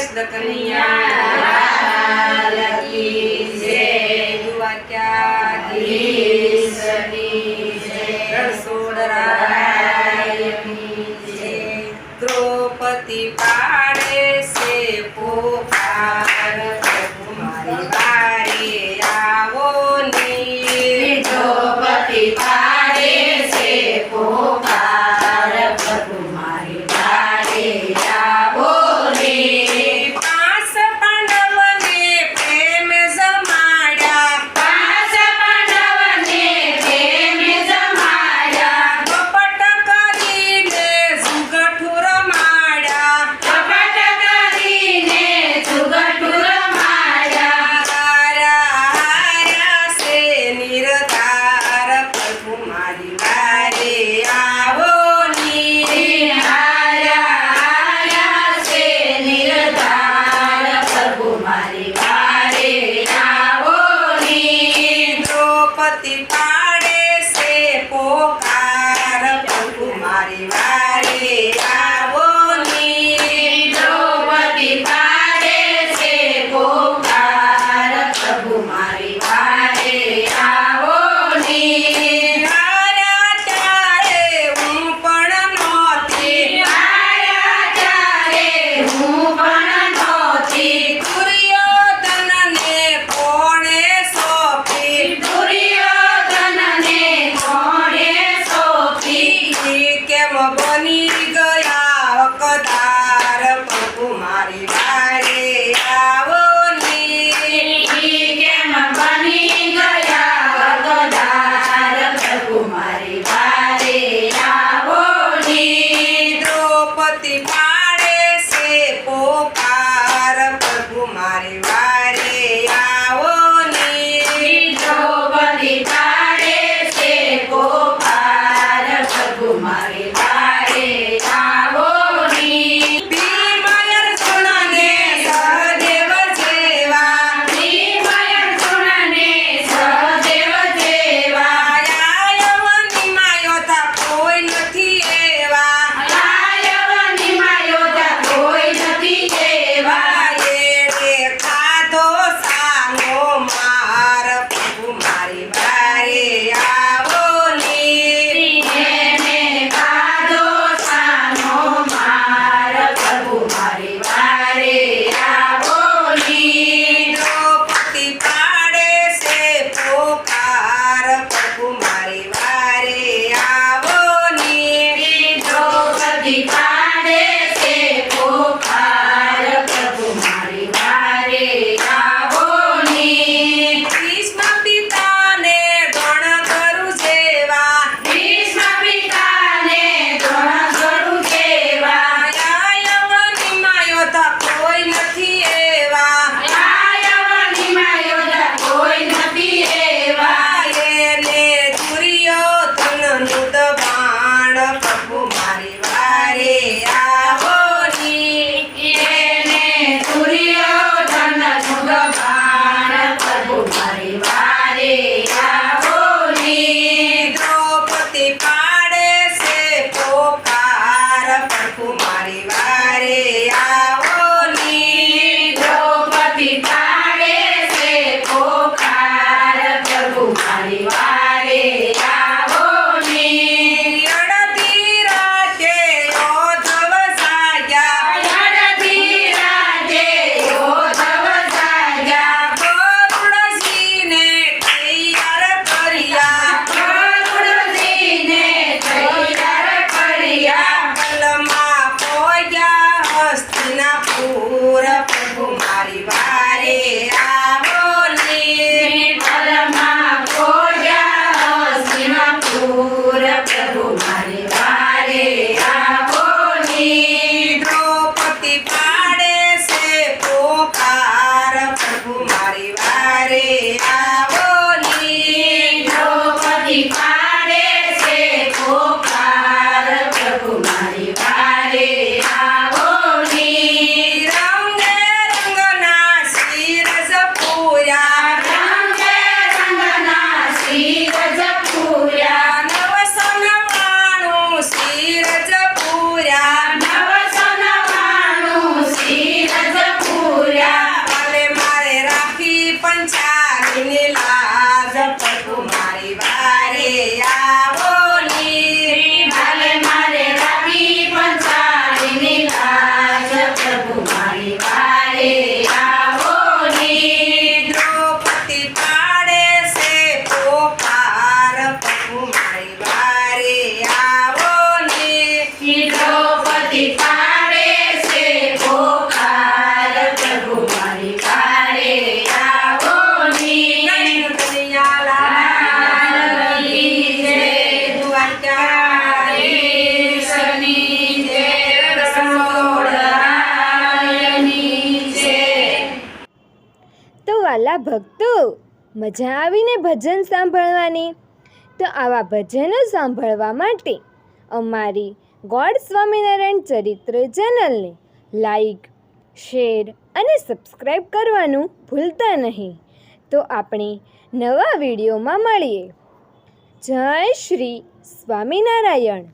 કૃષ્ણ કનૈયા લાલ કી જય. દ્વારકાધીશની જય. રણછોડરાયની જય. દ્રૌપદી પાડે છે પોકાર, પ્રભુ મારી વારે આવો ને. દ્રૌપદી પાડે છે પોકાર, પ્રભુ મારી વારે આવો રે. પાંચ પાંડવને પ્રેમ જમાડ્યા, પાંચ પાંડવને પ્રેમ જમાડ્યા, કપટ કરીને જુગઠું રમાડ્યા. કપટ કરીને જુગઠું રમાડ્યા. હાર્યા છે નિરધાર, પ્રભુ મારી વારે આવો ની. હાર્યા છે નિર્ધાર, પ્રભુ મારી વારે આવો ની. દ્રૌપદી પાડે છે પોકાર, પ્રભુ મારી વારે આવો ની. દ્રૌપદી પાડે છે પોકાર, પ્રભુ મારી વારે આવો ની. હાર્યા ત્યારે હું પણ નહોતી, હાર્યા ત્યારે હું પણ નહોતી. દુર્યોધનને કોણે સોંપી. દુર્યોધનને કોણે સોંપી. કેમ બની ગયા હકદાર, પ્રભુ મારી વારે આવો ની. કેમ બની ગયા હકદાર, પ્રભુ મારી વારે આવો ની. દ્રૌપદી પાડે છે પોકાર, પ્રભુ મારી વારે આવો ની. દ્રૌપદી પાડે છે પોકાર, પ્રભુ મારી વારે આવો ની. ભીમ અર્જુનને સહદેવ જેવા, ભીમ અર્જુનને સહદેવ જેવા. યાયવનીમાં યોદ્ધા કોઈ નથી એવા. લાયવનીમાં યોદ્ધા કોઈ નથી એવા. એણે ખાધો સાનો માર, પ્રભુ મારી વારે આવો ની. એને ખાધો સાનો માર, પ્રભુ મારી વારે આવો ની. દ્રૌપદી પાડે છે પોકાર, પ્રભુ મારી વારે આવો ની. દ્રૌપદી પાડે છે પોકાર, પ્રભુ મારી વારે આવો ની. ભીષ્મ પિતાને ગણ કરું જેવા, ભીષ્મ પિતાને દ્રોણ કરું જેવા. યાયવનીમાં યોદ્ધા કોઈ નથી એવા. લાયવનીમાં યોદ્ધા કોઈ નથી એવા. એને દુર્યોધનનું દબાણ, પ્રભુ મારી વારે આવો ની. એને દુર્યોધનનું દબાણ, પ્રભુ મારી વારે આવો ની. દ્રૌપદી પાડે છે પોકાર, પ્રભુ મારી વારે આવો ની. દ્રૌપદી પાડે છે પોકાર, પ્રભુ મારી વારે આવો ની. અડધી રાતે યોધવ જાગ્યા, અડધી રાતે યોધવ જાગ્યા. ગરુડજીને તૈયાર કર્યા. ગરુડજીને તૈયાર કર્યા. પલમાં પહોંચ્યા હસ્તિનાપુર, પ્રભુ મારી વારે આવો ની. પલમાં પહોંચ્યા હસ્તિનાપુર, પ્રભુ મારી વારે આવો ની. દ્રૌપદી પાડે છે પોકાર, પ્રભુ મારી વારે આવો ની. દ્રૌપદી પાડે છે પોકાર, પ્રભુ મારી વારે આવો ની. રંગે રંગના વાલા ભક્તો, મજા આવીને ભજન સાંભળવાની? તો આવા ભજનો સાંભળવા માટે અમારી ગોડ સ્વામિનારાયણ ચરિત્ર ચેનલને લાઈક, શેર અને સબસ્ક્રાઈબ કરવાનું ભૂલતા નહીં. તો આપણે નવા વિડીયોમાં મળીએ. જય શ્રી સ્વામિનારાયણ.